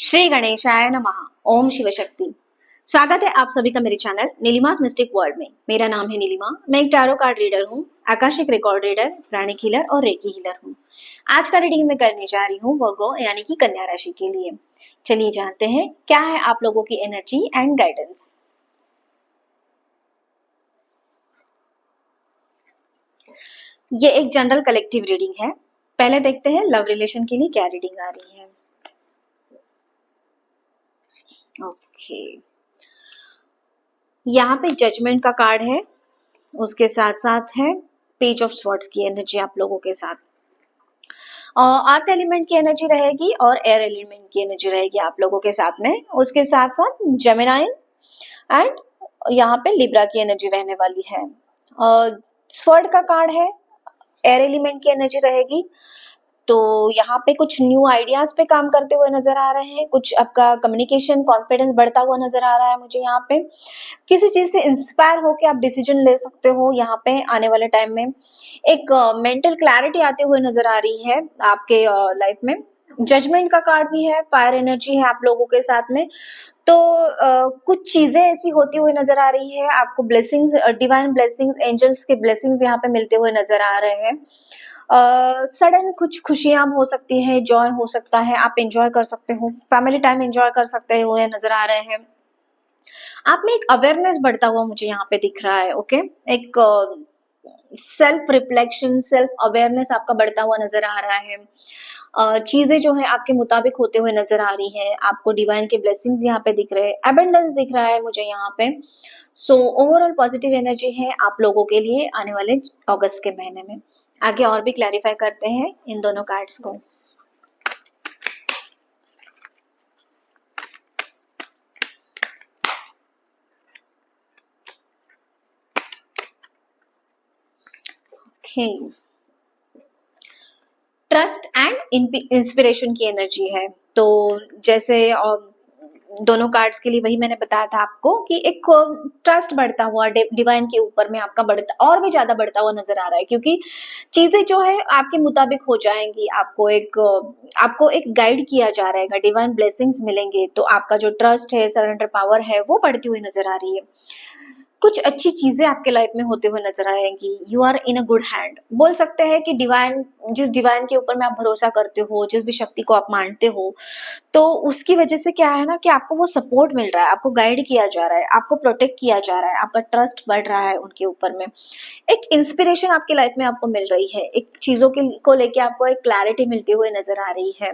श्री गणेशाय नमः। ओम शिव शक्ति। स्वागत है आप सभी का मेरे चैनल नीलिमास मिस्टिक वर्ल्ड में। मेरा नाम है नीलिमा। मैं एक टैरो कार्ड रीडर हूँ, आकाशिक रिकॉर्ड रीडर, प्राणिक हीलर और रेकी हीलर हूँ। आज का रीडिंग मैं करने जा रही हूँ वर्गो यानी कि कन्या राशि के लिए। चलिए जानते हैं क्या है आप लोगों की एनर्जी एंड गाइडेंस। ये एक जनरल कलेक्टिव रीडिंग है। पहले देखते हैं लव रिलेशन के लिए क्या रीडिंग आ रही है। ओके, यहाँ पे जजमेंट का कार्ड है, उसके साथ साथ है पेज ऑफ स्वॉर्ड्स की एनर्जी आप लोगों के साथ। अर्थ एलिमेंट की एनर्जी रहेगी और एयर एलिमेंट की एनर्जी रहेगी आप लोगों के साथ में। उसके साथ साथ जेमिनाई एंड यहाँ पे लिब्रा की एनर्जी रहने वाली है। स्वॉर्ड का कार्ड है, एयर एलिमेंट की एनर्जी रहेगी। तो यहाँ पे कुछ न्यू आइडियाज पे काम करते हुए नजर आ रहे हैं, कुछ आपका कम्युनिकेशन कॉन्फिडेंस बढ़ता हुआ नजर आ रहा है मुझे। यहाँ पे किसी चीज से इंस्पायर होके आप डिसीजन ले सकते हो। यहाँ पे आने वाले टाइम में एक मेंटल क्लैरिटी आते हुए नजर आ रही है आपके लाइफ में। जजमेंट का कार्ड भी है, फायर एनर्जी है आप लोगों के साथ में। तो कुछ चीजें ऐसी होती हुई नजर आ रही है आपको। ब्लेसिंग्स, डिवाइन ब्लेसिंग्स, एंजल्स के ब्लेसिंग्स यहाँ पे मिलते हुए नजर आ रहे हैं। सडन कुछ खुशियां हो सकती है, जॉय हो सकता है, आप एंजॉय कर सकते हो, फैमिली टाइम एंजॉय कर सकते हुए नजर आ रहे हैं। आप में एक अवेयरनेस बढ़ता हुआ मुझे यहाँ पे दिख रहा है। ओके, एक सेल्फ रिफ्लेक्शन, सेल्फ अवेयरनेस आपका बढ़ता हुआ नजर आ रहा है। चीजें जो है आपके मुताबिक होते हुए नजर आ रही है। आपको डिवाइन के ब्लेसिंग्स यहाँ पे दिख रहे हैं, एबंडेंस दिख रहा है मुझे यहाँ पे। सो ओवरऑल पॉजिटिव एनर्जी है आप लोगों के लिए आने वाले अगस्त के महीने में। आगे और भी क्लैरिफाई करते हैं इन दोनों कार्ड्स को। ट्रस्ट एंड इंस्पिरेशन की एनर्जी है। तो जैसे दोनों कार्ड्स के लिए वही मैंने बताया था आपको कि एक ट्रस्ट बढ़ता हुआ डिवाइन के ऊपर में आपका बढ़ता और भी ज्यादा बढ़ता हुआ नजर आ रहा है, क्योंकि चीजें जो है आपके मुताबिक हो जाएंगी। आपको एक गाइड किया जा रहेगा, डिवाइन ब्लेसिंग्स मिलेंगे। तो आपका जो ट्रस्ट है, सरेंडर पावर है, वो बढ़ती हुई नजर आ रही है। कुछ अच्छी चीजें आपके लाइफ में होते हुए नजर आएंगी। You are in a good hand. बोल सकते हैं कि जिस डिवाइन के ऊपर में आप भरोसा करते हो, जिस भी शक्ति को आप मानते हो, तो उसकी वजह से क्या है ना कि आपको वो सपोर्ट मिल रहा है, आपको गाइड किया जा रहा है, आपको प्रोटेक्ट किया जा रहा है, आपका ट्रस्ट बढ़ रहा है उनके ऊपर में। एक इंस्पिरेशन आपकी लाइफ में आपको मिल रही है, एक चीजों के को लेके आपको एक क्लैरिटी मिलती हुई नजर आ रही है।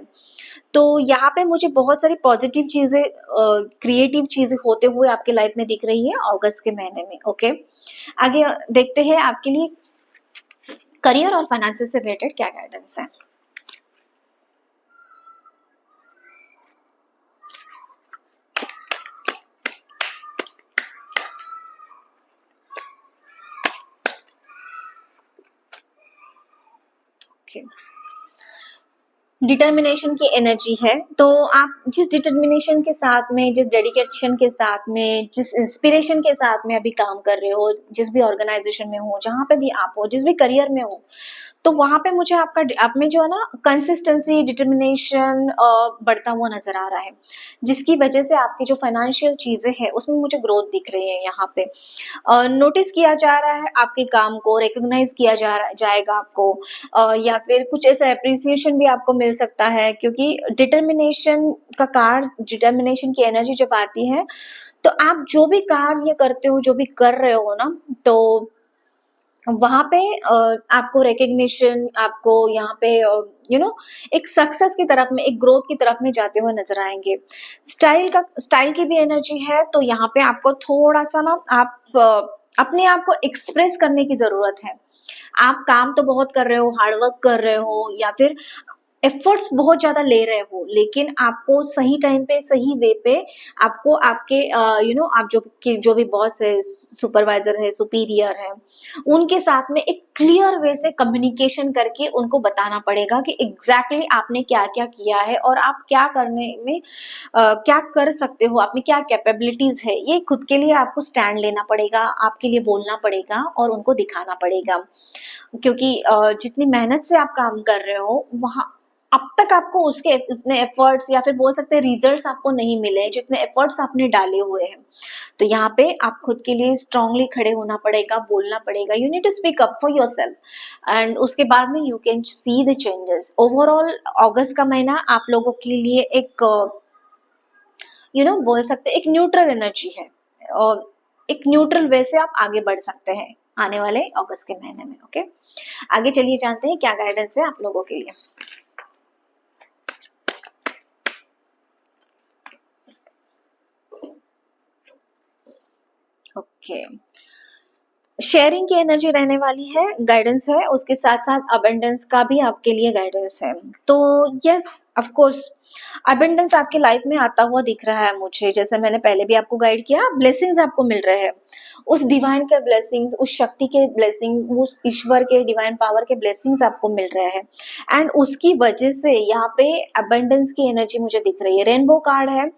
तो यहाँ पे मुझे बहुत सारी पॉजिटिव चीजें, क्रिएटिव चीजें होते हुए आपके लाइफ में दिख रही है अगस्त के महीने में। ओके, आगे देखते हैं आपके लिए करियर और फाइनेंस से रिलेटेड क्या गाइडेंस है। डिटर्मिनेशन की एनर्जी है। तो आप जिस डिटर्मिनेशन के साथ में, जिस डेडिकेशन के साथ में, जिस इंस्पिरेशन के साथ में अभी काम कर रहे हो, जिस भी ऑर्गेनाइजेशन में हो, जहां पे भी आप हो, जिस भी करियर में हो, तो वहां पे मुझे आप में जो है ना कंसिस्टेंसी, डिटर्मिनेशन बढ़ता हुआ नजर आ रहा है, जिसकी वजह से आपकी जो फाइनेंशियल चीजें हैं उसमें मुझे ग्रोथ दिख रही है। यहाँ पे नोटिस किया जा रहा है, आपके काम को रिकॉग्नाइज किया जाएगा आपको, या फिर कुछ ऐसा अप्रिसिएशन भी आपको मिल सकता है। क्योंकि डिटर्मिनेशन का कार्ड, डिटर्मिनेशन की एनर्जी जब आती है, तो आप जो भी कार्य करते हो, जो भी कर रहे हो ना, तो वहां पे आपको रिकग्निशन, आपको यहाँ पे एक सक्सेस की तरफ में, एक ग्रोथ की तरफ में जाते हुए नजर आएंगे। स्टाइल की भी एनर्जी है। तो यहाँ पे आपको थोड़ा सा ना अपने आप को एक्सप्रेस करने की जरूरत है। आप काम तो बहुत कर रहे हो, हार्डवर्क कर रहे हो, या फिर एफर्ट्स बहुत ज्यादा ले रहे हो, लेकिन आपको सही टाइम पे, सही वे पे आपको आपके आप जो भी बॉस है, सुपरवाइजर है, सुपीरियर है, उनके साथ में एक क्लियर वे से कम्युनिकेशन करके उनको बताना पड़ेगा कि एग्जैक्टली आपने क्या क्या किया है और आप क्या करने में क्या कर सकते हो, आप में क्या कैपेबिलिटीज है। ये खुद के लिए आपको स्टैंड लेना पड़ेगा, आपके लिए बोलना पड़ेगा और उनको दिखाना पड़ेगा। क्योंकि जितनी मेहनत से आप काम कर रहे हो, वहाँ अब तक आपको उसके इतने एफर्ट्स या फिर बोल सकते हैं रिजल्ट्स आपको नहीं मिले जितने एफर्ट्स आपने डाले हुए हैं। तो यहाँ पे आप खुद के लिए स्ट्रांगली खड़े होना पड़ेगा, बोलना पड़ेगा, you need to speak up for yourself and उसके बाद में you can see the changes. Overall अगस्त का महीना आप लोगों के लिए एक बोल सकते हैं एक न्यूट्रल एनर्जी है और एक न्यूट्रल वे से आप आगे बढ़ सकते हैं आने वाले अगस्त के महीने में। ओके, आगे चलिए जानते हैं क्या गाइडेंस है आप लोगों के लिए। ओके, शेयरिंग की एनर्जी रहने वाली है, गाइडेंस है, उसके साथ साथ अबेंडेंस का भी आपके लिए गाइडेंस है। तो यस ऑफ कोर्स अबेंडेंस आपकी लाइफ में आता हुआ दिख रहा है मुझे, जैसे मैंने पहले भी आपको गाइड किया, ब्लेसिंग्स आपको मिल रहे हैं, उस डिवाइन के ब्लेसिंग्स, उस शक्ति के ब्लेसिंग, उस ईश्वर के डिवाइन पावर के ब्लेसिंग्स आपको मिल रहे हैं एंड उसकी वजह से यहाँ पे अबेंडेंस की एनर्जी मुझे दिख रही है। रेनबो कार्ड है,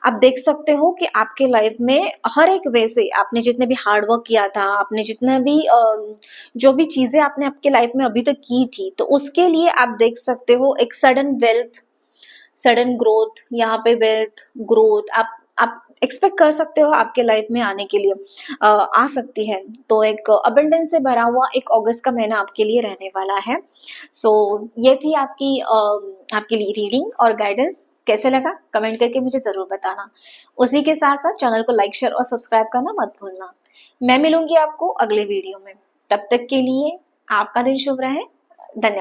आप देख सकते हो कि आपके लाइफ में हर एक वे से आपने जितने भी हार्ड वर्क किया था, आपने जितने भी जो भी चीजें आपने आपके लाइफ में अभी तक की थी, तो उसके लिए आप देख सकते हो एक सडन वेल्थ, सडन ग्रोथ, यहाँ पे वेल्थ ग्रोथ आप एक्सपेक्ट कर सकते हो आपके लाइफ में आने के लिए आ सकती है। तो एक अबंडेंस से भरा हुआ एक अगस्त का महीना आपके लिए रहने वाला है। सो ये थी आपके लिए रीडिंग और गाइडेंस। कैसे लगा कमेंट करके मुझे जरूर बताना। उसी के साथ साथ चैनल को लाइक शेयर और सब्सक्राइब करना मत भूलना। मैं मिलूंगी आपको अगले वीडियो में, तब तक के लिए आपका दिन शुभ रहे। धन्यवाद।